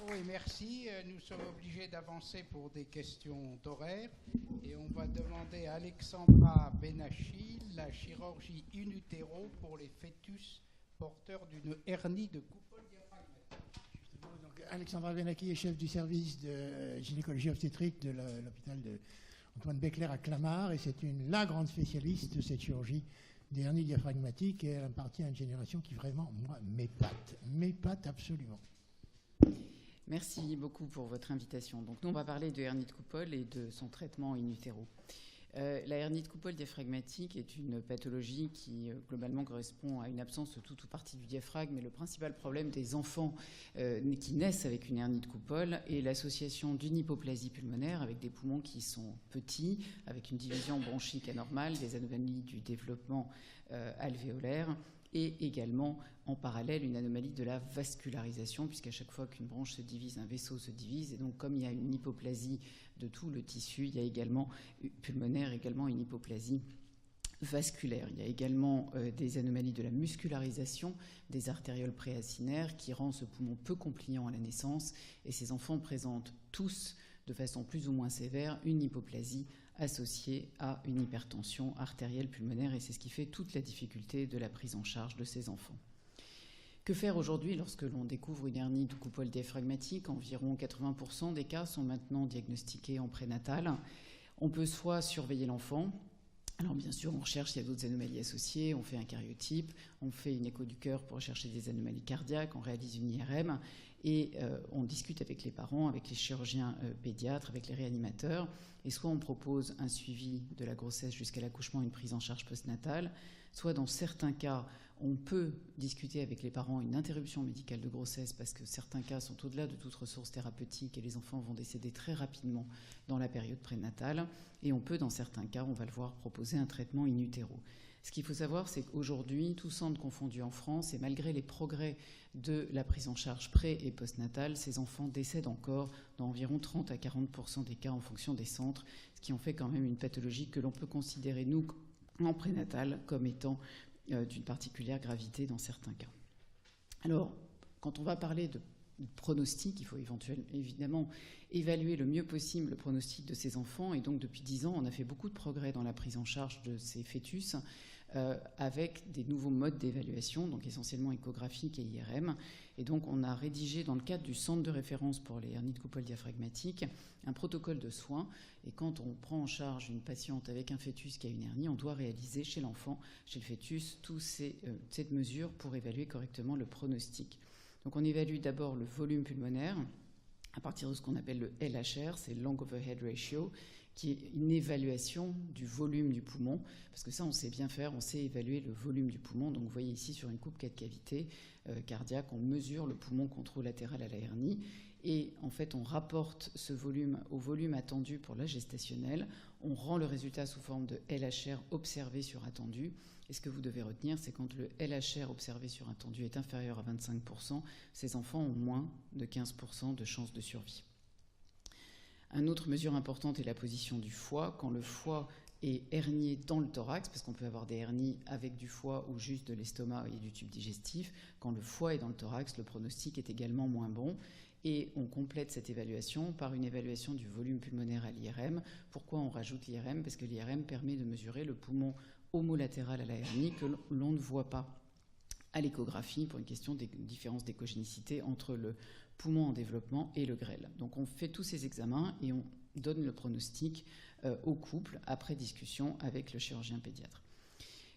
Oui, merci. Nous sommes obligés d'avancer pour des questions d'horaire et on va demander à Alexandra Benachil la chirurgie in utero pour les fœtus porteurs d'une hernie de coupole diaphragmatique. Donc, Alexandra Benachil est chef du service de gynécologie obstétrique de l'hôpital de Antoine Becler à Clamart et c'est la grande spécialiste de cette chirurgie des hernies diaphragmatiques et elle appartient à une génération qui vraiment, moi, m'épate absolument. Merci beaucoup pour votre invitation. Donc, nous, on va parler de hernie de coupole et de son traitement in utero. La hernie de coupole diaphragmatique est une pathologie qui globalement correspond à une absence de tout ou partie du diaphragme. Mais le principal problème des enfants qui naissent avec une hernie de coupole est l'association d'une hypoplasie pulmonaire avec des poumons qui sont petits, avec une division bronchique anormale, des anomalies du développement alvéolaire et également en parallèle une anomalie de la vascularisation, puisqu'à chaque fois qu'une bronche se divise, un vaisseau se divise, et donc comme il y a une hypoplasie de tout le tissu, il y a également pulmonaire, également une hypoplasie vasculaire. Il y a également des anomalies de la muscularisation des artérioles préacinaires qui rend ce poumon peu compliant à la naissance, et ces enfants présentent tous, de façon plus ou moins sévère, une hypoplasie associée à une hypertension artérielle pulmonaire, et c'est ce qui fait toute la difficulté de la prise en charge de ces enfants. Que faire aujourd'hui lorsque l'on découvre une hernie de coupole diaphragmatique? Environ 80% des cas sont maintenant diagnostiqués en prénatal. On peut soit surveiller l'enfant. Alors bien sûr, on recherche s'il y a d'autres anomalies associées, on fait un cariotype, on fait une écho du cœur pour rechercher des anomalies cardiaques, on réalise une IRM et on discute avec les parents, avec les chirurgiens pédiatres, avec les réanimateurs. Et soit on propose un suivi de la grossesse jusqu'à l'accouchement, une prise en charge postnatale, soit dans certains cas, on peut discuter avec les parents une interruption médicale de grossesse parce que certains cas sont au-delà de toute ressource thérapeutique et les enfants vont décéder très rapidement dans la période prénatale. Et on peut, dans certains cas, on va le voir, proposer un traitement in utero. Ce qu'il faut savoir, c'est qu'aujourd'hui, tous centres confondus en France, et malgré les progrès de la prise en charge pré- et postnatale, ces enfants décèdent encore dans environ 30 à 40% des cas en fonction des centres, ce qui en fait quand même une pathologie que l'on peut considérer, nous, en prénatal, comme étant d'une particulière gravité dans certains cas. Alors, quand on va parler de pronostic, il faut évidemment évaluer le mieux possible le pronostic de ces enfants. Et donc, depuis 10 ans, on a fait beaucoup de progrès dans la prise en charge de ces fœtus avec des nouveaux modes d'évaluation, donc essentiellement échographique et IRM. Et donc, on a rédigé, dans le cadre du centre de référence pour les hernies de coupole diaphragmatique, un protocole de soins. Et quand on prend en charge une patiente avec un fœtus qui a une hernie, on doit réaliser chez l'enfant, chez le fœtus, toutes ces mesures pour évaluer correctement le pronostic. Donc on évalue d'abord le volume pulmonaire à partir de ce qu'on appelle le LHR, c'est Lung Overhead Ratio, qui est une évaluation du volume du poumon, parce que ça on sait bien faire, on sait évaluer le volume du poumon. Donc vous voyez ici sur une coupe 4 cavités cardiaque, on mesure le poumon controlatéral à la hernie, et en fait on rapporte ce volume au volume attendu pour la gestationnelle, on rend le résultat sous forme de LHR observé sur attendu. Et ce que vous devez retenir, c'est quand le LHR observé sur attendu est inférieur à 25%, ces enfants ont moins de 15% de chances de survie. Une autre mesure importante est la position du foie. Quand le foie est hernié dans le thorax, parce qu'on peut avoir des hernies avec du foie ou juste de l'estomac et du tube digestif, quand le foie est dans le thorax, le pronostic est également moins bon. Et on complète cette évaluation par une évaluation du volume pulmonaire à l'IRM. Pourquoi on rajoute l'IRM? Parce que l'IRM permet de mesurer le poumon homolatéral à la hernie que l'on ne voit pas à l'échographie pour une question de différence d'échogénicité entre le poumon en développement et le grêle. Donc on fait tous ces examens et on donne le pronostic au couple après discussion avec le chirurgien pédiatre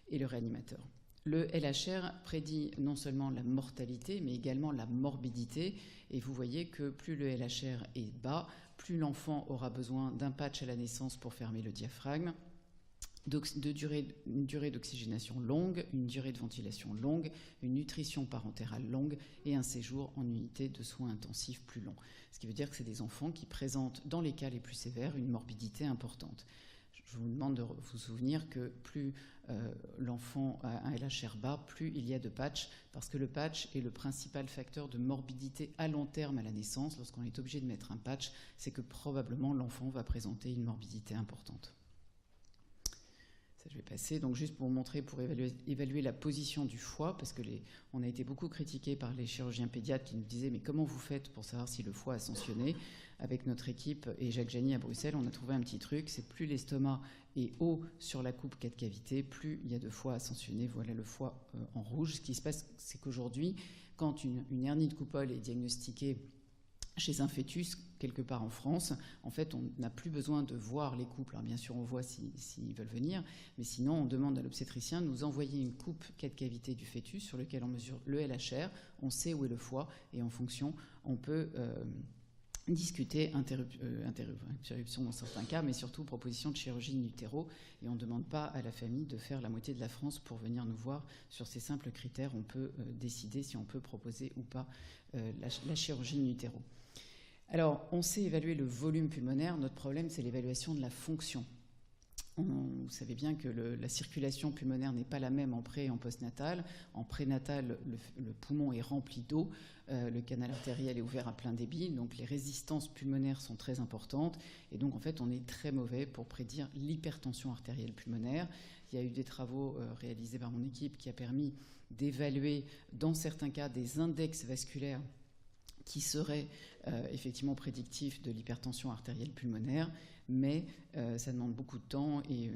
et le réanimateur. Le LHR prédit non seulement la mortalité, mais également la morbidité. Et vous voyez que plus le LHR est bas, plus l'enfant aura besoin d'un patch à la naissance pour fermer le diaphragme, une durée d'oxygénation longue, une durée de ventilation longue, une nutrition parentérale longue et un séjour en unité de soins intensifs plus long. Ce qui veut dire que c'est des enfants qui présentent, dans les cas les plus sévères, une morbidité importante. Je vous demande de vous souvenir que plus l'enfant a un LHR bas, plus il y a de patch, parce que le patch est le principal facteur de morbidité à long terme à la naissance. Lorsqu'on est obligé de mettre un patch, c'est que probablement l'enfant va présenter une morbidité importante. Ça, je vais passer. Donc, juste pour montrer, pour évaluer la position du foie, parce que on a été beaucoup critiqué par les chirurgiens pédiatres qui nous disaient « Mais comment vous faites pour savoir si le foie a ascensionné ?» Avec notre équipe et Jacques Jany à Bruxelles, on a trouvé un petit truc, c'est plus l'estomac est haut sur la coupe 4 cavités, plus il y a de foie ascensionné. Voilà le foie en rouge. Ce qui se passe, c'est qu'aujourd'hui, quand une hernie de coupole est diagnostiquée chez un fœtus, quelque part en France, en fait, on n'a plus besoin de voir les coupes. Alors, bien sûr, on voit s'ils veulent venir, mais sinon, on demande à l'obstétricien de nous envoyer une coupe 4 cavités du fœtus sur lequel on mesure le LHR, on sait où est le foie, et en fonction, on peut discuter interruption dans certains cas, mais surtout proposition de chirurgie in utero, et on ne demande pas à la famille de faire la moitié de la France pour venir nous voir. Sur ces simples critères, on peut décider si on peut proposer ou pas la chirurgie in utero. Alors, on sait évaluer le volume pulmonaire. Notre problème, c'est l'évaluation de la fonction. Vous savez bien que la circulation pulmonaire n'est pas la même en pré et en postnatal. En prénatal, le poumon est rempli d'eau, le canal artériel est ouvert à plein débit, donc les résistances pulmonaires sont très importantes. Et donc, en fait, on est très mauvais pour prédire l'hypertension artérielle pulmonaire. Il y a eu des travaux réalisés par mon équipe qui a permis d'évaluer, dans certains cas, des index vasculaires qui seraient effectivement prédictifs de l'hypertension artérielle pulmonaire, mais ça demande beaucoup de temps et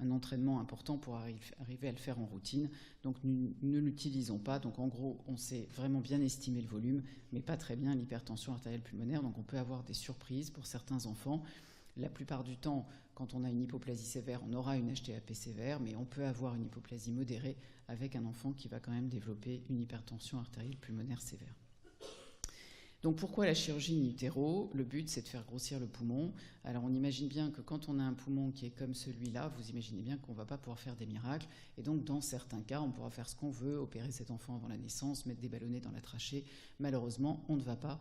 un entraînement important pour arriver à le faire en routine. Donc nous ne l'utilisons pas. Donc en gros, on sait vraiment bien estimer le volume, mais pas très bien l'hypertension artérielle pulmonaire. Donc on peut avoir des surprises pour certains enfants. La plupart du temps, quand on a une hypoplasie sévère, on aura une HTAP sévère, mais on peut avoir une hypoplasie modérée avec un enfant qui va quand même développer une hypertension artérielle pulmonaire sévère. Donc pourquoi la chirurgie in utero ? Le but, c'est de faire grossir le poumon. Alors on imagine bien que quand on a un poumon qui est comme celui-là, vous imaginez bien qu'on ne va pas pouvoir faire des miracles. Et donc dans certains cas, on pourra faire ce qu'on veut, opérer cet enfant avant la naissance, mettre des ballonnets dans la trachée. Malheureusement, on ne va pas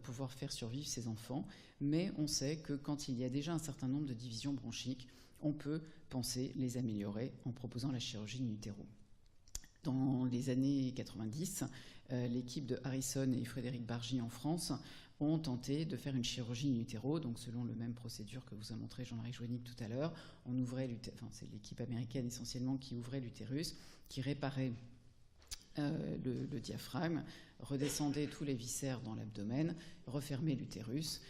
pouvoir faire survivre ces enfants. Mais on sait que quand il y a déjà un certain nombre de divisions bronchiques, on peut penser les améliorer en proposant la chirurgie in utero. Dans les années 90, l'équipe de Harrison et Frédéric Bargy en France ont tenté de faire une chirurgie in utero, donc selon la même procédure que vous a montré Jean-Marie Joannick tout à l'heure. On ouvrait c'est l'équipe américaine essentiellement qui ouvrait l'utérus, qui réparait le diaphragme, redescendait tous les viscères dans l'abdomen, refermait l'utérus.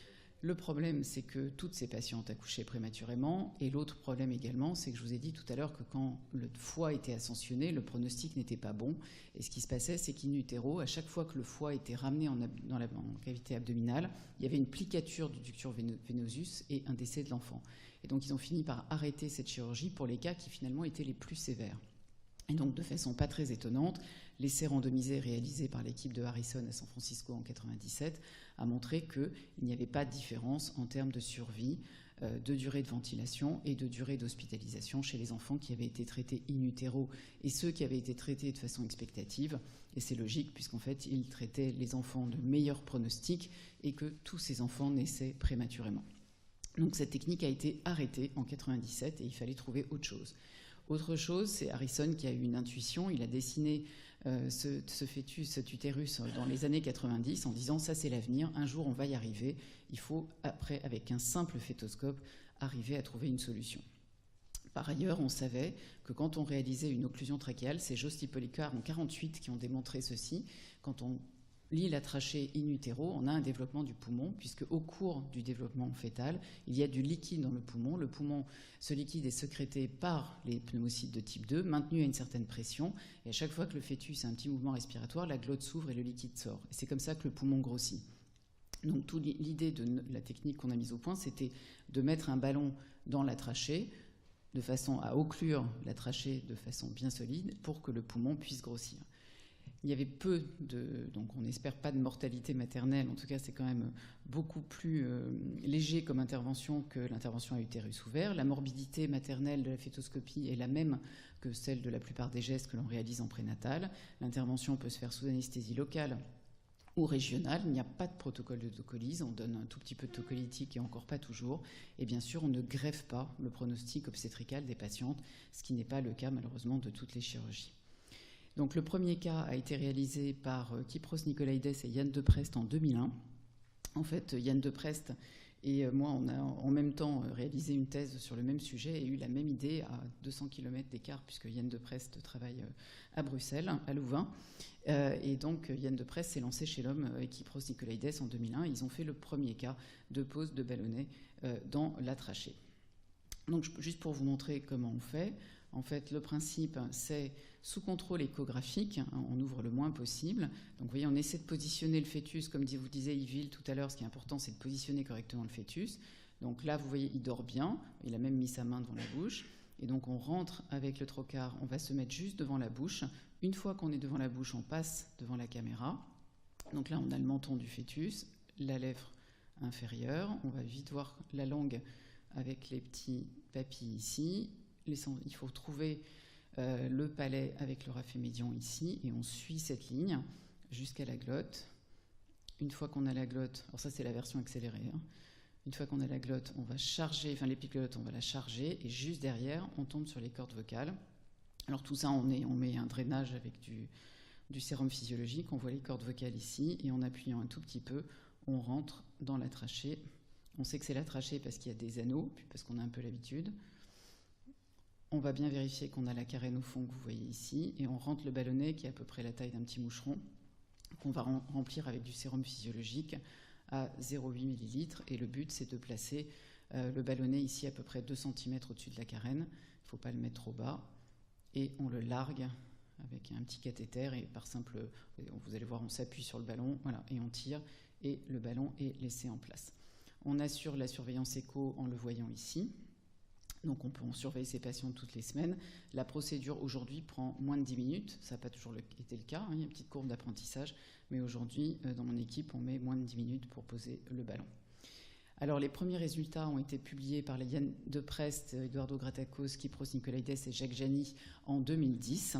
Le problème, c'est que toutes ces patientes accouchaient prématurément. Et l'autre problème également, c'est que je vous ai dit tout à l'heure que quand le foie était ascensionné, le pronostic n'était pas bon. Et ce qui se passait, c'est qu'in utero, à chaque fois que le foie était ramené dans la cavité abdominale, il y avait une plicature du ductus venosus et un décès de l'enfant. Et donc, ils ont fini par arrêter cette chirurgie pour les cas qui finalement étaient les plus sévères. Et donc, de façon pas très étonnante, l'essai randomisé réalisé par l'équipe de Harrison à San Francisco en 1997 a montré qu'il n'y avait pas de différence en termes de survie, de durée de ventilation et de durée d'hospitalisation chez les enfants qui avaient été traités in utero et ceux qui avaient été traités de façon expectative. Et c'est logique puisqu'en fait, ils traitaient les enfants de meilleur pronostic et que tous ces enfants naissaient prématurément. Donc cette technique a été arrêtée en 1997 et il fallait trouver autre chose. Autre chose, c'est Harrison qui a eu une intuition. Il a dessiné ce fœtus, cet utérus dans les années 90 en disant « ça c'est l'avenir, un jour on va y arriver, il faut après avec un simple fétoscope arriver à trouver une solution ». Par ailleurs, on savait que quand on réalisait une occlusion trachéale, c'est Josti Policar en 1948 qui ont démontré ceci, quand on lit la trachée in utero, on a un développement du poumon, puisque au cours du développement fœtal, il y a du liquide dans le poumon. Le poumon, ce liquide est sécrété par les pneumocytes de type 2, maintenu à une certaine pression, et à chaque fois que le fœtus a un petit mouvement respiratoire, la glotte s'ouvre et le liquide sort. Et c'est comme ça que le poumon grossit. Donc toute l'idée de la technique qu'on a mise au point, c'était de mettre un ballon dans la trachée, de façon à occlure la trachée de façon bien solide, pour que le poumon puisse grossir. Il y avait donc on n'espère pas de mortalité maternelle, en tout cas c'est quand même beaucoup plus léger comme intervention que l'intervention à utérus ouvert. La morbidité maternelle de la fétoscopie est la même que celle de la plupart des gestes que l'on réalise en prénatal. L'intervention peut se faire sous anesthésie locale ou régionale. Il n'y a pas de protocole de tocolyse, on donne un tout petit peu de tocolytique et encore pas toujours. Et bien sûr, on ne greffe pas le pronostic obstétrical des patientes, ce qui n'est pas le cas malheureusement de toutes les chirurgies. Donc le premier cas a été réalisé par Kypros Nicolaides et Yann Deprest en 2001. En fait, Yann Deprest Et moi, on a en même temps réalisé une thèse sur le même sujet et eu la même idée à 200 km d'écart, puisque Yann Deprest travaille à Bruxelles, à Louvain. Et donc, Yann Deprest s'est lancé chez l'homme Equipros Nicolaides en 2001. Ils ont fait le premier cas de pose de ballonnet dans la trachée. Donc, juste pour vous montrer comment on fait, en fait, le principe, c'est sous contrôle échographique, on ouvre le moins possible. Donc, vous voyez, on essaie de positionner le fœtus, comme vous disait Yville tout à l'heure, ce qui est important, c'est de positionner correctement le fœtus. Donc là, vous voyez, il dort bien, il a même mis sa main devant la bouche. Et donc, on rentre avec le trocar, on va se mettre juste devant la bouche. Une fois qu'on est devant la bouche, on passe devant la caméra. Donc là, on a le menton du fœtus, la lèvre inférieure. On va vite voir la langue avec les petits papilles ici. Il faut trouver le palais avec le raphet médian ici, et on suit cette ligne jusqu'à la glotte. Une fois qu'on a la glotte, alors ça c'est la version accélérée, hein. Une fois qu'on a la glotte, on va charger, enfin l'épiglotte, on va la charger, et juste derrière, on tombe sur les cordes vocales. Alors tout ça, on met un drainage avec du sérum physiologique, on voit les cordes vocales ici, et en appuyant un tout petit peu, on rentre dans la trachée. On sait que c'est la trachée parce qu'il y a des anneaux, puis parce qu'on a un peu l'habitude. On va bien vérifier qu'on a la carène au fond que vous voyez ici, et on rentre le ballonnet qui est à peu près la taille d'un petit moucheron, qu'on va remplir avec du sérum physiologique à 0,8 ml. Et le but, c'est de placer le ballonnet ici à peu près 2 cm au-dessus de la carène. Il ne faut pas le mettre trop bas. Et on le largue avec un petit cathéter, et par simple, vous allez voir, on s'appuie sur le ballon, voilà, et on tire, et le ballon est laissé en place. On assure la surveillance écho en le voyant ici. Donc on surveille ces patients toutes les semaines. La procédure aujourd'hui prend moins de 10 minutes. Ça n'a pas toujours été le cas, hein. Il y a une petite courbe d'apprentissage. Mais aujourd'hui, dans mon équipe, on met moins de 10 minutes pour poser le ballon. Alors les premiers résultats ont été publiés par Yann Deprest, Eduardo Gratakos, Kypros Nicolaides et Jacques Jany en 2010.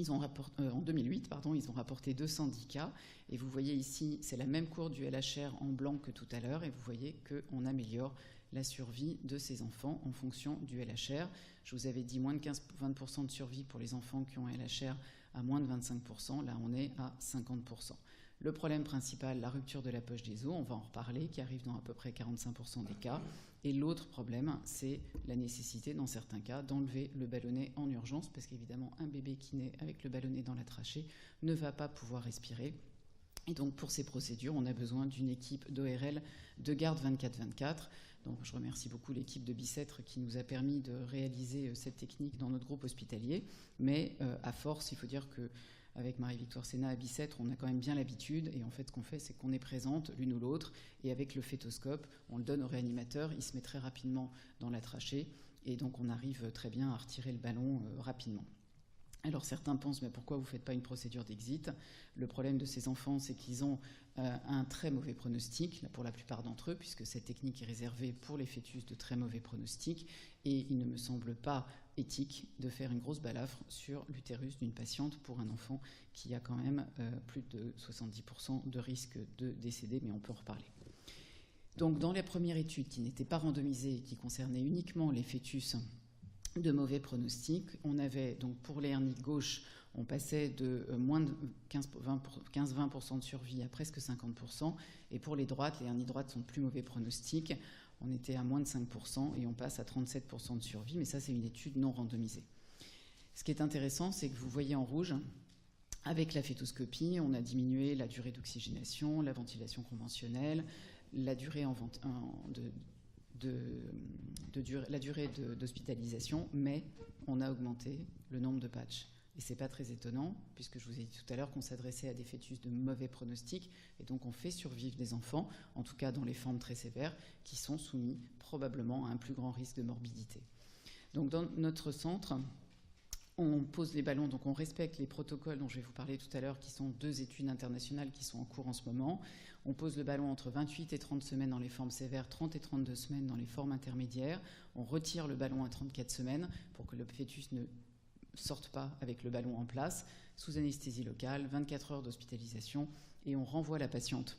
En 2008, ils ont rapporté 210 cas. Et vous voyez ici, c'est la même courbe du LHR en blanc que tout à l'heure. Et vous voyez qu'on améliore la survie de ces enfants en fonction du LHR. Je vous avais dit moins de 20% de survie pour les enfants qui ont un LHR à moins de 25%. Là, on est à 50%. Le problème principal, la rupture de la poche des os, on va en reparler, qui arrive dans à peu près 45% des cas. Et l'autre problème, c'est la nécessité, dans certains cas, d'enlever le ballonnet en urgence, parce qu'évidemment, un bébé qui naît avec le ballonnet dans la trachée ne va pas pouvoir respirer. Et donc, pour ces procédures, on a besoin d'une équipe d'ORL de garde 24/24. Donc, je remercie beaucoup l'équipe de Bicêtre qui nous a permis de réaliser cette technique dans notre groupe hospitalier. Mais à force, il faut dire qu'avec Marie-Victoire Sénat à Bicêtre, on a quand même bien l'habitude. Et en fait, ce qu'on fait, c'est qu'on est présente l'une ou l'autre. Et avec le fétoscope, on le donne au réanimateur. Il se met très rapidement dans la trachée. Et donc, on arrive très bien à retirer le ballon rapidement. Alors certains pensent, mais pourquoi vous ne faites pas une procédure d'exit ? Le problème de ces enfants, c'est qu'ils ont un très mauvais pronostic, pour la plupart d'entre eux, puisque cette technique est réservée pour les fœtus de très mauvais pronostic, et il ne me semble pas éthique de faire une grosse balafre sur l'utérus d'une patiente pour un enfant qui a quand même plus de 70% de risque de décéder, mais on peut en reparler. Donc dans la première étude qui n'était pas randomisée, qui concernait uniquement les fœtus de mauvais pronostic, on avait donc pour les hernies de gauche, on passait de moins de 15-20% de survie à presque 50%, et pour les droites, les hernies droites sont de plus mauvais pronostic, on était à moins de 5% et on passe à 37% de survie, mais ça c'est une étude non randomisée. Ce qui est intéressant, c'est que vous voyez en rouge, avec la fétoscopie, on a diminué la durée d'oxygénation, la ventilation conventionnelle, la durée la durée d'hospitalisation, mais on a augmenté le nombre de patchs. Et ce n'est pas très étonnant, puisque je vous ai dit tout à l'heure qu'on s'adressait à des fœtus de mauvais pronostic, et donc on fait survivre des enfants, en tout cas dans les formes très sévères, qui sont soumis probablement à un plus grand risque de morbidité. Donc dans notre centre, on pose les ballons, donc on respecte les protocoles dont je vais vous parler tout à l'heure, qui sont 2 études internationales qui sont en cours en ce moment. On pose le ballon entre 28 et 30 semaines dans les formes sévères, 30 et 32 semaines dans les formes intermédiaires. On retire le ballon à 34 semaines pour que le fœtus ne sorte pas avec le ballon en place, sous anesthésie locale, 24 heures d'hospitalisation, et on renvoie la patiente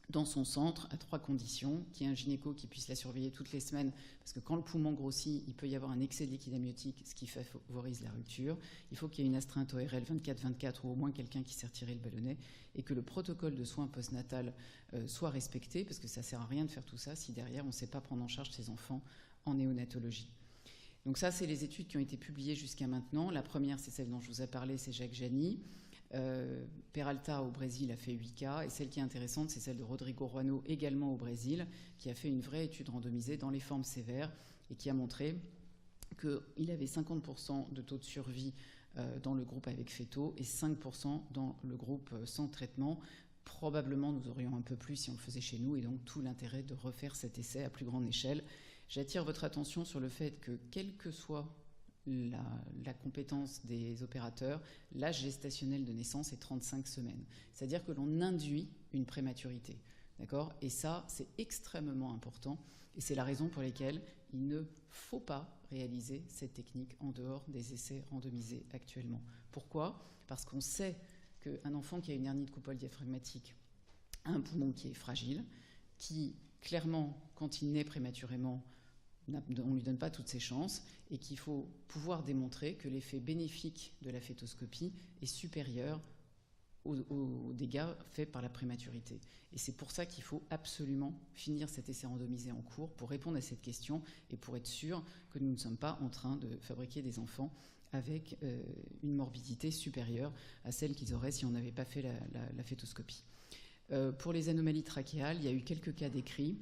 dans son centre à 3 conditions, qu'il y ait un gynéco qui puisse la surveiller toutes les semaines, parce que quand le poumon grossit, il peut y avoir un excès de liquide amniotique, ce qui favorise la rupture. Il faut qu'il y ait une astreinte ORL 24-24 ou au moins quelqu'un qui sait retirer le ballonnet, et que le protocole de soins postnatal soit respecté, parce que ça ne sert à rien de faire tout ça si derrière on ne sait pas prendre en charge ses enfants en néonatologie. Donc ça, c'est les études qui ont été publiées jusqu'à maintenant. La première, c'est celle dont je vous ai parlé, c'est Jacques Jani. Peralta au Brésil a fait 8 cas, et celle qui est intéressante, c'est celle de Rodrigo Ruano, également au Brésil, qui a fait une vraie étude randomisée dans les formes sévères et qui a montré qu'il avait 50% de taux de survie dans le groupe avec féto et 5% dans le groupe sans traitement. Probablement, nous aurions un peu plus si on le faisait chez nous, et donc tout l'intérêt de refaire cet essai à plus grande échelle. J'attire votre attention sur le fait que, quelle que soit la compétence des opérateurs, l'âge gestationnel de naissance est 35 semaines. C'est-à-dire que l'on induit une prématurité. D'accord ? Et ça, c'est extrêmement important. Et c'est la raison pour laquelle il ne faut pas réaliser cette technique en dehors des essais randomisés actuellement. Pourquoi ? Parce qu'on sait qu'un enfant qui a une hernie de coupole diaphragmatique a un poumon qui est fragile, qui, clairement, quand il naît prématurément, on ne lui donne pas toutes ses chances, et qu'il faut pouvoir démontrer que l'effet bénéfique de la fétoscopie est supérieur aux dégâts faits par la prématurité. Et c'est pour ça qu'il faut absolument finir cet essai randomisé en cours pour répondre à cette question et pour être sûr que nous ne sommes pas en train de fabriquer des enfants avec une morbidité supérieure à celle qu'ils auraient si on n'avait pas fait la fétoscopie. Pour les anomalies trachéales, il y a eu quelques cas décrits,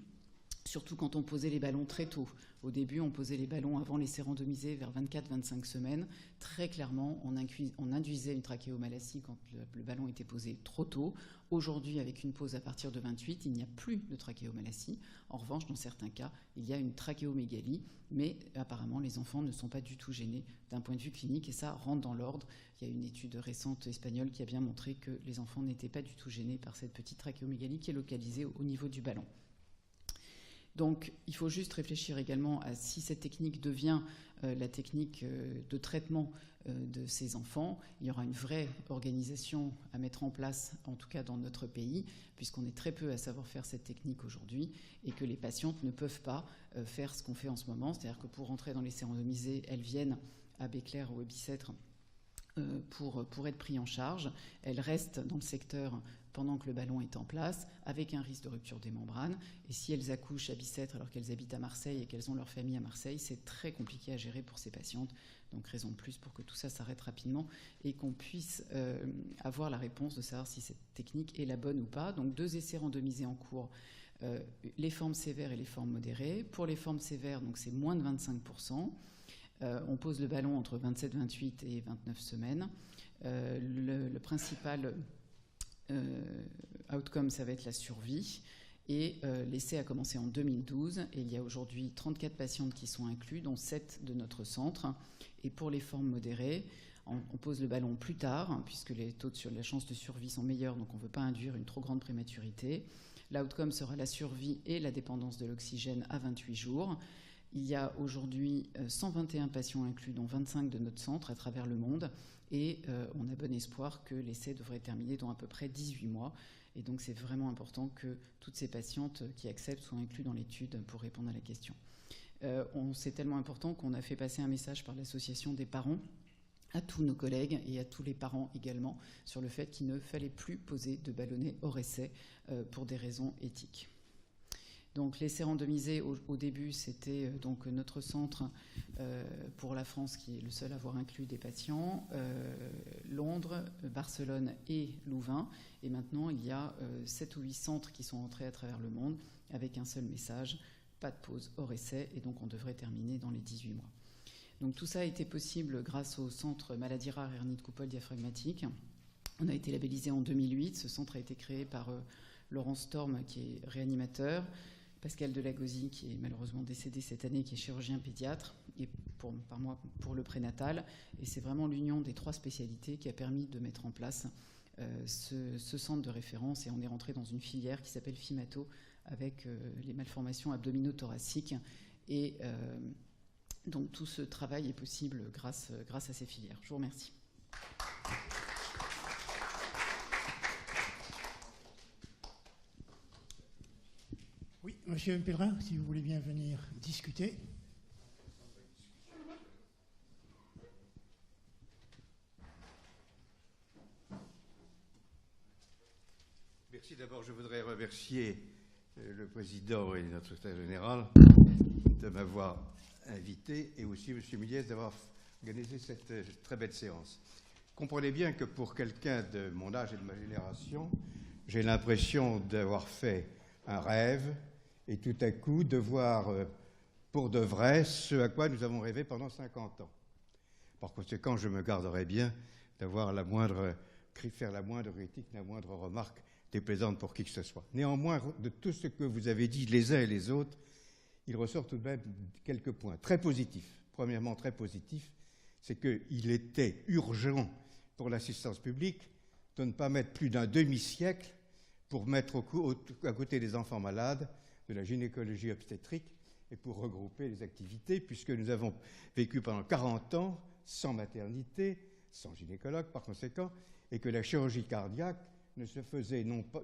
surtout quand on posait les ballons très tôt. Au début, on posait les ballons avant l'essai randomisé vers 24-25 semaines. Très clairement, on induisait une trachéomalacie quand le ballon était posé trop tôt. Aujourd'hui, avec une pause à partir de 28, il n'y a plus de trachéomalacie. En revanche, dans certains cas, il y a une trachéomégalie, mais apparemment, les enfants ne sont pas du tout gênés d'un point de vue clinique, et ça rentre dans l'ordre. Il y a une étude récente espagnole qui a bien montré que les enfants n'étaient pas du tout gênés par cette petite trachéomégalie qui est localisée au niveau du ballon. Donc, il faut juste réfléchir également à si cette technique devient la technique de traitement de ces enfants. Il y aura une vraie organisation à mettre en place, en tout cas dans notre pays, puisqu'on est très peu à savoir faire cette technique aujourd'hui, et que les patientes ne peuvent pas faire ce qu'on fait en ce moment. C'est-à-dire que pour rentrer dans l'essai randomisé, elles viennent à Béclair ou à Bicêtre pour être pris en charge. Elles restent dans le secteur pendant que le ballon est en place, avec un risque de rupture des membranes. Et si elles accouchent à Bicêtre alors qu'elles habitent à Marseille et qu'elles ont leur famille à Marseille, c'est très compliqué à gérer pour ces patientes. Donc raison de plus pour que tout ça s'arrête rapidement et qu'on puisse avoir la réponse de savoir si cette technique est la bonne ou pas. Donc 2 essais randomisés en cours, les formes sévères et les formes modérées. Pour les formes sévères, donc c'est moins de 25%. On pose le ballon entre 27, 28 et 29 semaines. Le principal outcome, ça va être la survie. Et l'essai a commencé en 2012 et il y a aujourd'hui 34 patientes qui sont incluses, dont 7 de notre centre. Et pour les formes modérées, on pose le ballon plus tard, puisque les taux de la chance de survie sont meilleurs, donc on ne veut pas induire une trop grande prématurité. L'outcome sera la survie et la dépendance de l'oxygène à 28 jours. Il y a aujourd'hui 121 patients inclus, dont 25 de notre centre à travers le monde. Et on a bon espoir que l'essai devrait terminer dans à peu près 18 mois. Et donc c'est vraiment important que toutes ces patientes qui acceptent soient incluses dans l'étude pour répondre à la question. C'est tellement important qu'on a fait passer un message par l'association des parents à tous nos collègues et à tous les parents également sur le fait qu'il ne fallait plus poser de ballonnet hors essai pour des raisons éthiques. Donc l'essai randomisé au début, c'était donc notre centre pour la France qui est le seul à avoir inclus des patients, Londres, Barcelone et Louvain. Et maintenant, il y a 7 ou 8 centres qui sont entrés à travers le monde avec un seul message, pas de pause hors essai, et donc on devrait terminer dans les 18 mois. Donc tout ça a été possible grâce au centre Maladies rares hernie de coupole diaphragmatique. On a été labellisé en 2008. Ce centre a été créé par Laurent Storm, qui est réanimateur, Pascal Delagosi, qui est malheureusement décédé cette année, qui est chirurgien pédiatre, et par moi pour le prénatal. Et c'est vraiment l'union des 3 spécialités qui a permis de mettre en place ce centre de référence. Et on est rentré dans une filière qui s'appelle FIMATO, avec les malformations abdominothoraciques. Et donc tout ce travail est possible grâce à ces filières. Je vous remercie. Monsieur Pellerin, si vous voulez bien venir discuter. Merci. D'abord, je voudrais remercier le président et notre secrétaire général de m'avoir invité et aussi M. Milliès d'avoir organisé cette très belle séance. Comprenez bien que pour quelqu'un de mon âge et de ma génération, j'ai l'impression d'avoir fait un rêve et tout à coup de voir pour de vrai ce à quoi nous avons rêvé pendant 50 ans. Par conséquent, je me garderai bien d'avoir faire la moindre critique, la moindre remarque déplaisante pour qui que ce soit. Néanmoins, de tout ce que vous avez dit les uns et les autres, il ressort tout de même quelques points très positifs. Premièrement, très positif, c'est qu'il était urgent pour l'assistance publique de ne pas mettre plus d'un demi-siècle pour mettre à côté des enfants malades de la gynécologie obstétrique et pour regrouper les activités, puisque nous avons vécu pendant 40 ans sans maternité, sans gynécologue par conséquent, et que la chirurgie cardiaque ne se faisait, non pas,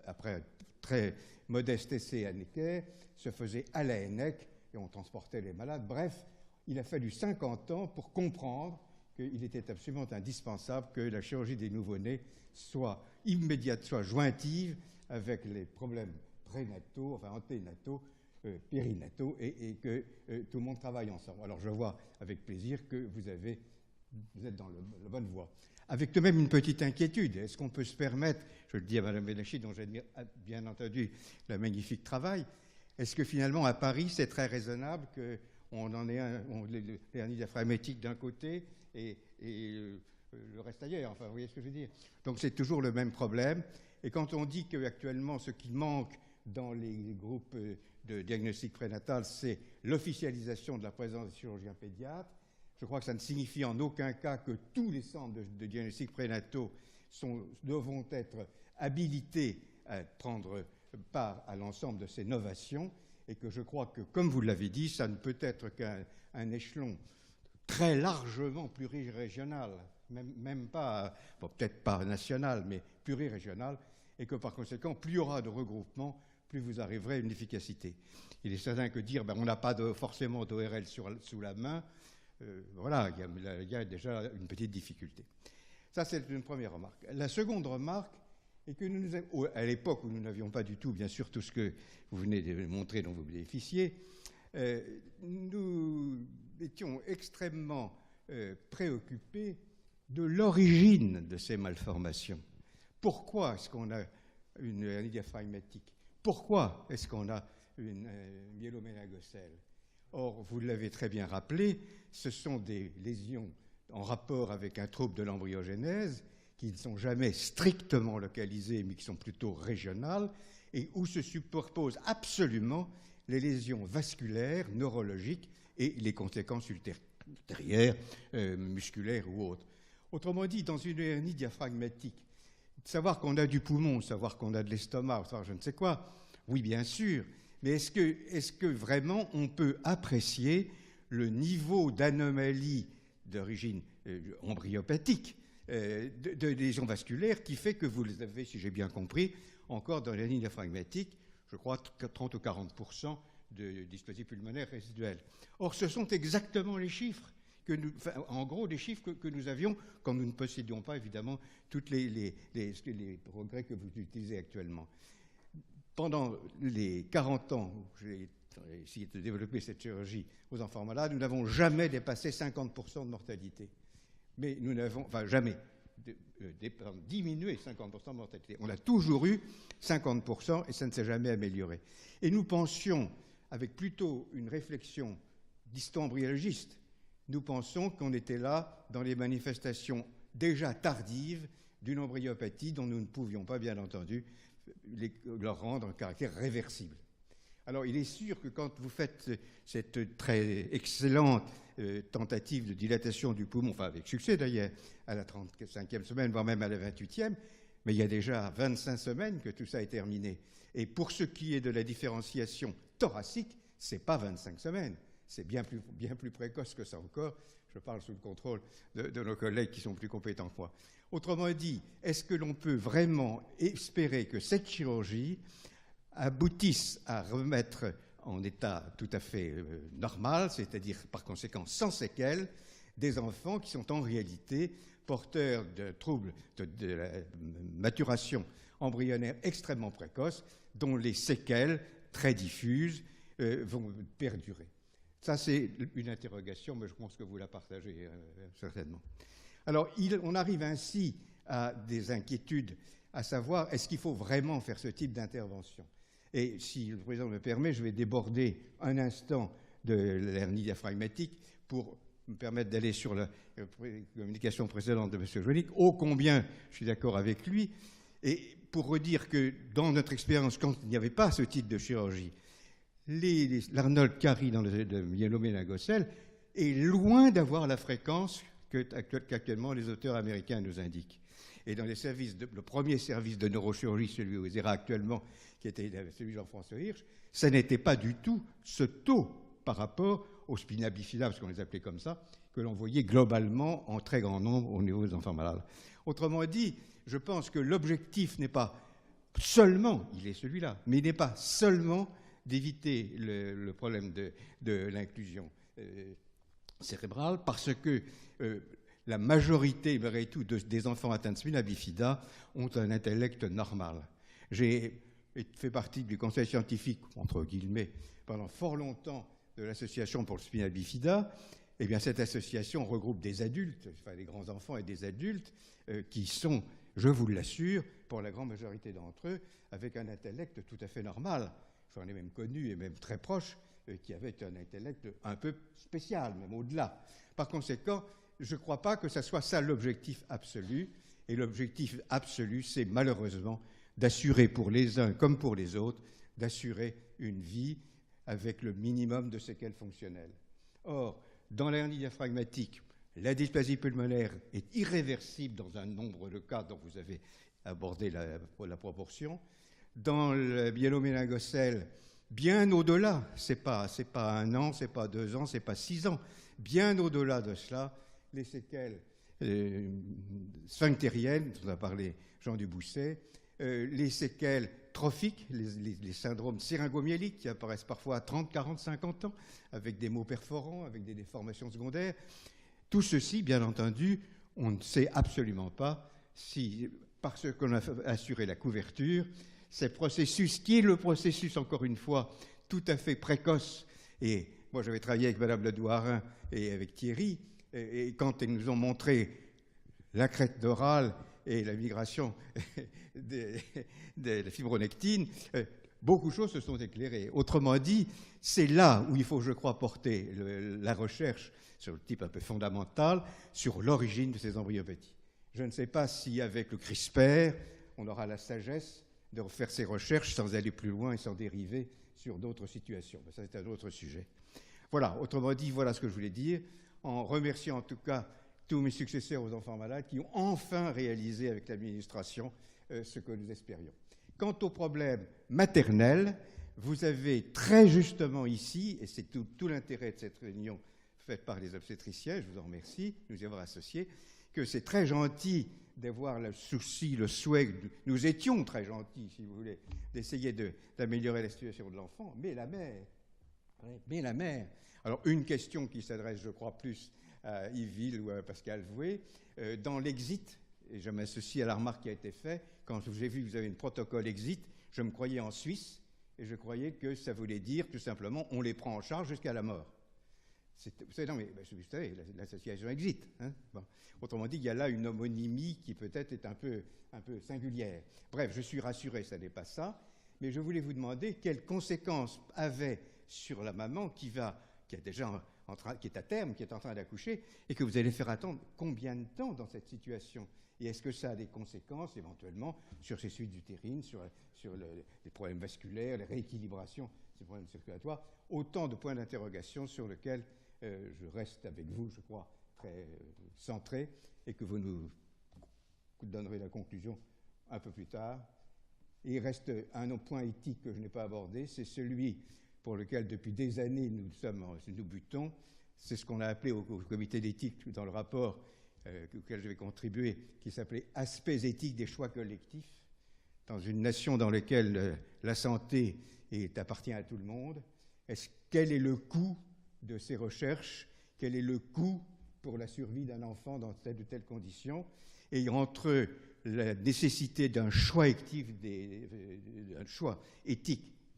après un très modeste essai à Necker, se faisait à la ENEC et on transportait les malades. Bref, il a fallu 50 ans pour comprendre qu'il était absolument indispensable que la chirurgie des nouveau-nés soit immédiate, soit jointive avec les problèmes prénataux, enfin anténataux, périnataux, et que tout le monde travaille ensemble. Alors je vois avec plaisir que vous êtes dans la bonne voie. Avec tout de même une petite inquiétude. Est-ce qu'on peut se permettre, je le dis à Mme Benachi, dont j'admire bien entendu le magnifique travail, est-ce que finalement à Paris c'est très raisonnable qu'on en ait les hernies diaphragmatiques d'un côté et le reste ailleurs, enfin vous voyez ce que je veux dire. Donc c'est toujours le même problème. Et quand on dit qu'actuellement ce qui manque dans les groupes de diagnostic prénatal, c'est l'officialisation de la présence des chirurgiens pédiatres, je crois que ça ne signifie en aucun cas que tous les centres de diagnostic prénataux devront être habilités à prendre part à l'ensemble de ces novations et que je crois que, comme vous l'avez dit, ça ne peut être qu'un échelon très largement plurirégional, même pas, bon, peut-être pas national, mais plurirégional, et que par conséquent, plus il y aura de regroupements, plus vous arriverez à une efficacité. Il est certain que dire on n'a pas forcément d'ORL sous la main, voilà, il y a déjà une petite difficulté. Ça, c'est une première remarque. La seconde remarque est que à l'époque où nous n'avions pas du tout, bien sûr, tout ce que vous venez de montrer dont vous bénéficiez, nous étions extrêmement préoccupés de l'origine de ces malformations. Pourquoi est-ce qu'on a une hernie diaphragmatique? Pourquoi est-ce qu'on a une myéloméningocèle? Or, vous l'avez très bien rappelé, ce sont des lésions en rapport avec un trouble de l'embryogénèse qui ne sont jamais strictement localisées, mais qui sont plutôt régionales, et où se superposent absolument les lésions vasculaires, neurologiques et les conséquences ultérieures, musculaires ou autres. Autrement dit, dans une hernie diaphragmatique, savoir qu'on a du poumon, savoir qu'on a de l'estomac, savoir je ne sais quoi, oui, bien sûr, mais est-ce que vraiment on peut apprécier le niveau d'anomalie d'origine embryopathique de lésions vasculaires qui fait que vous les avez, si j'ai bien compris, encore dans l'hernie diaphragmatique, je crois 30 ou 40% de dysplasie pulmonaire résiduelle. Or, ce sont exactement les chiffres en gros, les chiffres que nous avions quand nous ne possédions pas, évidemment, tous les progrès que vous utilisez actuellement. Pendant les 40 ans où j'ai essayé de développer cette chirurgie aux enfants malades, nous n'avons jamais dépassé 50% de mortalité. Mais nous n'avons, jamais diminué 50% de mortalité. On a toujours eu 50% et ça ne s'est jamais amélioré. Et nous pensions, avec plutôt une réflexion d'histo-embryologiste, nous pensons qu'on était là dans les manifestations déjà tardives d'une embryopathie dont nous ne pouvions pas, bien entendu, leur rendre un caractère réversible. Alors, il est sûr que quand vous faites cette très excellente tentative de dilatation du poumon, enfin avec succès d'ailleurs, à la 35e semaine, voire même à la 28e, mais il y a déjà 25 semaines que tout ça est terminé. Et pour ce qui est de la différenciation thoracique, ce n'est pas 25 semaines. C'est bien plus précoce que ça encore. Je parle sous le contrôle de nos collègues qui sont plus compétents que moi. Autrement dit, est-ce que l'on peut vraiment espérer que cette chirurgie aboutissent à remettre en état tout à fait normal, c'est-à-dire par conséquent sans séquelles, des enfants qui sont en réalité porteurs de troubles de la maturation embryonnaire extrêmement précoce, dont les séquelles très diffuses vont perdurer. Ça, c'est une interrogation, mais je pense que vous la partagez certainement. Alors, on arrive ainsi à des inquiétudes, à savoir, est-ce qu'il faut vraiment faire ce type d'intervention? Et si le président me permet, je vais déborder un instant de l'hernie diaphragmatique pour me permettre d'aller sur la communication précédente de M. Joannick, ô combien je suis d'accord avec lui, et pour redire que dans notre expérience, quand il n'y avait pas ce type de chirurgie, l'Arnold Chiari dans le myéloméningocèle est loin d'avoir la fréquence qu'actuellement les auteurs américains nous indiquent. Et dans les services, le premier service de neurochirurgie, celui où il est actuellement, qui était celui de Jean-François Hirsch, ça n'était pas du tout ce taux par rapport aux spina bifida, parce qu'on les appelait comme ça, que l'on voyait globalement en très grand nombre au niveau des enfants malades. Autrement dit, je pense que l'objectif n'est pas seulement, il est celui-là, mais il n'est pas seulement d'éviter le problème de l'inclusion cérébrale, parce que la majorité, malgré tout, des enfants atteints de spina bifida ont un intellect normal. J'ai fait partie du conseil scientifique, entre guillemets, pendant fort longtemps de l'association pour le spina bifida. Eh bien, cette association regroupe des adultes, enfin des grands-enfants et des adultes, qui sont, je vous l'assure, pour la grande majorité d'entre eux, avec un intellect tout à fait normal. J'en ai même connu, et même très proche, qui avaient un intellect un peu spécial, même au-delà. Par conséquent, je ne crois pas que ce soit ça l'objectif absolu. Et l'objectif absolu, c'est malheureusement d'assurer pour les uns comme pour les autres, d'assurer une vie avec le minimum de séquelles fonctionnelles. Or, dans l'hernie diaphragmatique, la dysplasie pulmonaire est irréversible dans un nombre de cas dont vous avez abordé la proportion. Dans le myéloméningocèle, bien au-delà, c'est pas 1 an, c'est pas 2 ans, c'est pas 6 ans, bien au-delà de cela, les séquelles sphinctériennes, dont a parlé Jean Dubousset, les séquelles trophiques, les syndromes syringomyéliques qui apparaissent parfois à 30, 40, 50 ans, avec des maux perforants, avec des déformations secondaires. Tout ceci, bien entendu, on ne sait absolument pas si, parce qu'on a assuré la couverture, ces processus, qui est le processus, encore une fois, tout à fait précoce, et moi j'avais travaillé avec Mme Ledouarin et avec Thierry, et quand ils nous ont montré la crête d'oral et la migration de la fibronectine, beaucoup de choses se sont éclairées. Autrement dit, c'est là où il faut, je crois, porter la recherche sur le type un peu fondamental, sur l'origine de ces embryopathies. Je ne sais pas si avec le CRISPR, on aura la sagesse de refaire ces recherches sans aller plus loin et sans dériver sur d'autres situations. Mais ça, c'est un autre sujet. Voilà, autrement dit, voilà ce que je voulais dire, en remerciant en tout cas tous mes successeurs aux enfants malades qui ont enfin réalisé avec l'administration ce que nous espérions. Quant au problème maternel, vous avez très justement ici, et c'est tout l'intérêt de cette réunion faite par les obstétriciens, je vous en remercie de nous y avoir associés, que c'est très gentil d'avoir le souci, le souhait, nous étions très gentils, si vous voulez, d'essayer d'améliorer la situation de l'enfant, mais la mère. Alors, une question qui s'adresse, je crois, plus à Yves Ville ou à Pascal Voué, dans l'exit, et je m'associe à la remarque qui a été faite, quand j'ai vu que vous avez un protocole exit, je me croyais en Suisse, et je croyais que ça voulait dire, tout simplement, on les prend en charge jusqu'à la mort. Vous savez, non, mais vous savez, l'association exit. Hein, bon. Autrement dit, il y a là une homonymie qui peut-être est un peu singulière. Bref, je suis rassuré, ça n'est pas ça. Mais je voulais vous demander quelles conséquences avait sur la maman qui est à terme, qui est en train d'accoucher, et que vous allez faire attendre combien de temps dans cette situation? Et est-ce que ça a des conséquences éventuellement sur ses suites utérines, sur les problèmes vasculaires, les rééquilibrations, ces problèmes circulatoires? Autant de points d'interrogation sur lesquels je reste avec vous, je crois, très centré, et que vous nous donnerez la conclusion un peu plus tard. Et il reste un autre point éthique que je n'ai pas abordé, c'est celui pour lequel depuis des années nous butons, c'est ce qu'on a appelé au comité d'éthique dans le rapport auquel je vais contribuer, qui s'appelait « Aspects éthiques des choix collectifs ». dans une nation dans laquelle la santé appartient à tout le monde, quel est le coût de ces recherches? Quel est le coût pour la survie d'un enfant dans telle ou telle condition? Et entre la nécessité d'un choix éthique des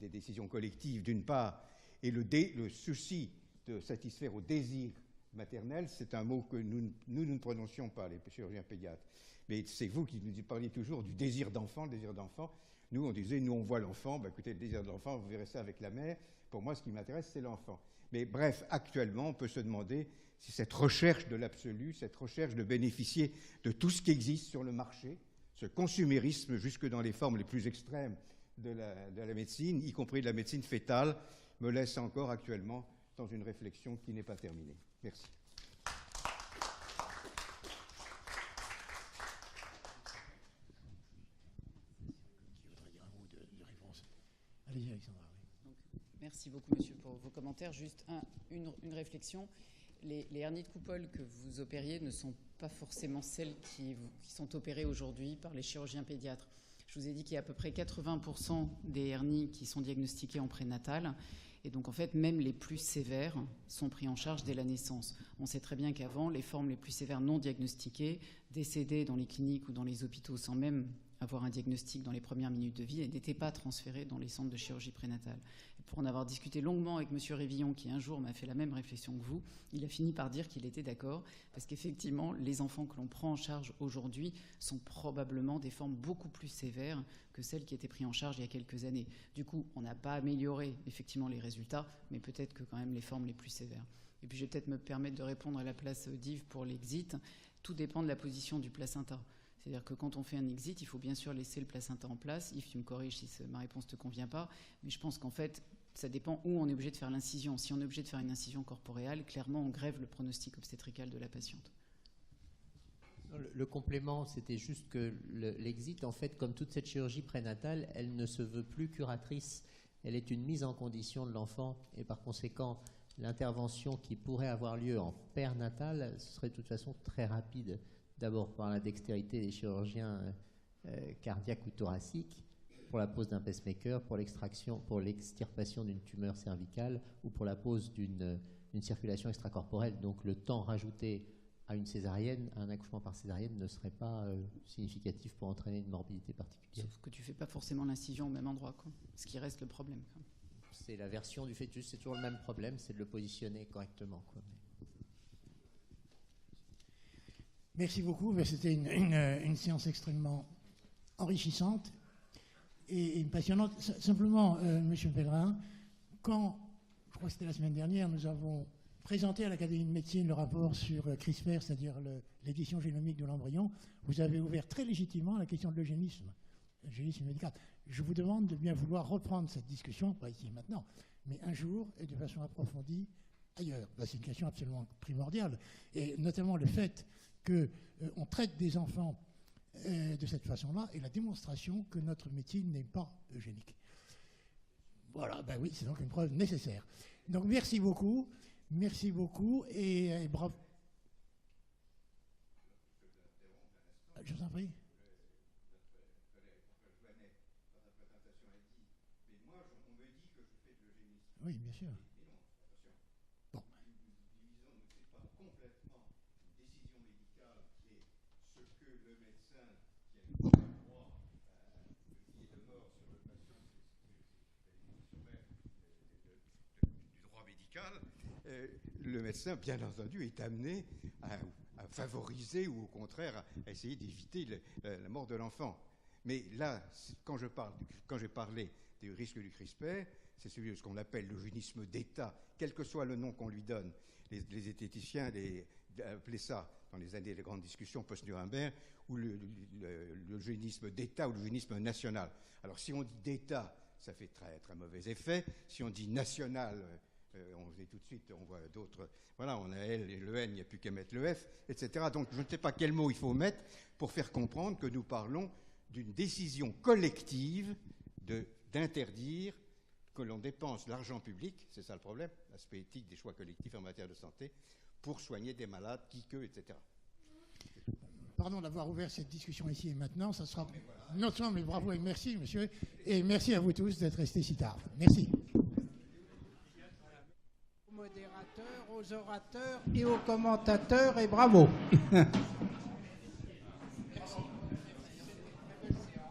décisions collectives, d'une part, et le souci de satisfaire au désir maternel, c'est un mot que nous ne prononcions pas, les chirurgiens pédiatres. Mais c'est vous qui nous parliez toujours du désir d'enfant, le désir d'enfant. Nous, on disait, nous, on voit l'enfant, ben, écoutez, le désir de l'enfant, vous verrez ça avec la mère. Pour moi, ce qui m'intéresse, c'est l'enfant. Mais bref, actuellement, on peut se demander si cette recherche de l'absolu, cette recherche de bénéficier de tout ce qui existe sur le marché, ce consumérisme jusque dans les formes les plus extrêmes de la médecine, y compris de la médecine fétale, me laisse encore actuellement dans une réflexion qui n'est pas terminée. Merci. Allez-y, Alexandra. Merci beaucoup, monsieur, pour vos commentaires. Juste une réflexion. Les hernies de coupole que vous opériez ne sont pas forcément celles qui sont opérées aujourd'hui par les chirurgiens pédiatres. Je vous ai dit qu'il y a à peu près 80% des hernies qui sont diagnostiquées en prénatal. Et donc, en fait, même les plus sévères sont pris en charge dès la naissance. On sait très bien qu'avant, les formes les plus sévères non diagnostiquées décédaient dans les cliniques ou dans les hôpitaux sans même avoir un diagnostic dans les premières minutes de vie et n'étaient pas transférées dans les centres de chirurgie prénatale. Et pour en avoir discuté longuement avec M. Révillon, qui un jour m'a fait la même réflexion que vous, il a fini par dire qu'il était d'accord, parce qu'effectivement, les enfants que l'on prend en charge aujourd'hui sont probablement des formes beaucoup plus sévères que celles qui étaient prises en charge il y a quelques années. Du coup, on n'a pas amélioré effectivement les résultats, mais peut-être que quand même les formes les plus sévères. Et puis je vais peut-être me permettre de répondre à la place d'Yves pour l'exit. Tout dépend de la position du placenta. C'est-à-dire que quand on fait un exit, il faut bien sûr laisser le placenta en place. Yves, tu me corriges si ma réponse ne te convient pas. Mais je pense qu'en fait, ça dépend où on est obligé de faire l'incision. Si on est obligé de faire une incision corporéale, clairement, on grève le pronostic obstétrical de la patiente. Le complément, c'était juste que l'exit, en fait, comme toute cette chirurgie prénatale, elle ne se veut plus curatrice. Elle est une mise en condition de l'enfant. Et par conséquent, l'intervention qui pourrait avoir lieu en pernatal serait de toute façon très rapide. D'abord par la dextérité des chirurgiens cardiaques ou thoraciques, pour la pose d'un pacemaker, pour l'extirpation d'une tumeur cervicale ou pour la pose d'une circulation extracorporelle. Donc le temps rajouté à une césarienne, à un accouchement par césarienne, ne serait pas significatif pour entraîner une morbidité particulière. Sauf que tu ne fais pas forcément l'incision au même endroit, quoi. Ce qui reste le problème, quoi. C'est la version du fœtus, c'est toujours le même problème, c'est de le positionner correctement, quoi. Merci beaucoup. C'était une séance extrêmement enrichissante et passionnante. Simplement, Monsieur Pellerin, quand, je crois que c'était la semaine dernière, nous avons présenté à l'Académie de médecine le rapport sur CRISPR, c'est-à-dire l'édition génomique de l'embryon, vous avez ouvert très légitimement la question de l'eugénisme médical. Je vous demande de bien vouloir reprendre cette discussion, pas ici et maintenant, mais un jour et de façon approfondie ailleurs. C'est une question absolument primordiale. Et notamment le fait qu'on traite des enfants de cette façon-là est la démonstration que notre médecine n'est pas eugénique. Voilà, ben oui, c'est donc une preuve nécessaire. Donc merci beaucoup et bravo. Je vous en prie. Oui, bien sûr. Bon. Le médecin, bien entendu, est amené à favoriser ou au contraire à essayer d'éviter la mort de l'enfant. Mais là, quand j'ai parlé du risque du CRISPR, c'est celui de ce qu'on appelle l'eugénisme d'État, quel que soit le nom qu'on lui donne. Les zététiciens appelaient ça, dans les années de grandes discussions post-Nuremberg, ou l'eugénisme d'État ou l'eugénisme national. Alors si on dit d'État, ça fait très, très mauvais effet. Si on dit national, on faisait tout de suite, on voit d'autres. Voilà, on a L et le N, il n'y a plus qu'à mettre le F, etc. Donc je ne sais pas quel mot il faut mettre pour faire comprendre que nous parlons d'une décision collective d'interdire que l'on dépense l'argent public, c'est ça le problème, l'aspect éthique des choix collectifs en matière de santé, pour soigner des malades, etc. pardon d'avoir ouvert cette discussion ici et maintenant. Ça sera non seulement, mais bravo et merci, monsieur. Et merci à vous tous d'être restés si tard. Merci. Aux modérateurs, aux orateurs et aux commentateurs, et bravo.